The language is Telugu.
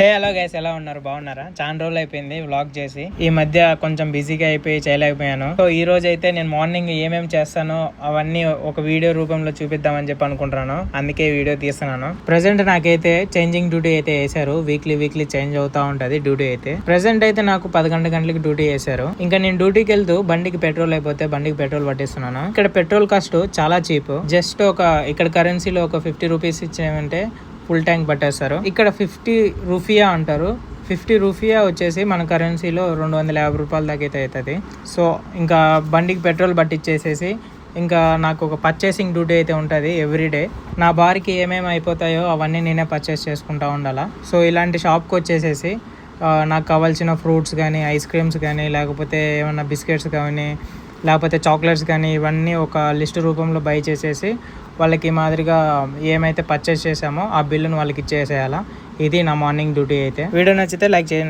హలో గైస్, ఎలా ఉన్నారు? బాగున్నారా? చాలా రోజులు అయిపోయింది వ్లాగ్ చేసి. ఈ మధ్య కొంచెం బిజీగా అయిపోయి చేయలేకపోయాను. సో ఈ రోజు అయితే నేను మార్నింగ్ ఏమేమి చేస్తానో అవన్నీ ఒక వీడియో రూపంలో చూపిద్దామని చెప్పి అనుకుంటున్నాను. అందుకే వీడియో తీస్తున్నాను. ప్రెసెంట్ నాకైతే చేంజింగ్ డ్యూటీ అయితే వేశారు. వీక్లీ చేంజ్ అవుతా ఉంటది డ్యూటీ అయితే. ప్రెసెంట్ అయితే నాకు 11 గంటలకి డ్యూటీ వేశారు. ఇంకా నేను డ్యూటీకి వెళ్తూ బండికి పెట్రోల్ అయిపోతే బండికి పెట్రోల్ పట్టిస్తున్నాను. ఇక్కడ పెట్రోల్ కాస్ట్ చాలా చీప్. జస్ట్ ఇక్కడ కరెన్సీలో ఒక 50 రూపీస్ ఇచ్చేయమంటే ఫుల్ ట్యాంక్ పట్టేస్తారు. ఇక్కడ 50 రూపియా అంటారు. 50 రూపియా వచ్చేసి మన కరెన్సీలో 250 రూపాయల దాకా అయితే అవుతుంది. సో ఇంకా బండికి పెట్రోల్ పట్టించేసేసి ఇంకా నాకు ఒక పర్చేసింగ్ డ్యూటీ అయితే ఉంటుంది ఎవ్రీడే. నా బార్కి ఏమేమి అయిపోతాయో అవన్నీ నేనే పర్చేస్ చేసుకుంటా ఉండాలా. సో ఇలాంటి షాప్కి వచ్చేసేసి నాకు కావాల్సిన ఫ్రూట్స్ కానీ, ఐస్ క్రీమ్స్ కానీ, లేకపోతే ఏమన్నా బిస్కెట్స్ కానీ, లేకపోతే చాక్లెట్స్ కానీ ఇవన్నీ ఒక లిస్ట్ రూపంలో బై చేసేసి వాళ్ళకి మాదిరిగా ఏమైతే పర్చేస్ చేసామో ఆ బిల్లును వాళ్ళకి ఇచ్చేసేయాలా. ఇది నా మార్నింగ్ డ్యూటీ అయితే. వీడియో నచ్చితే లైక్ చేయండి.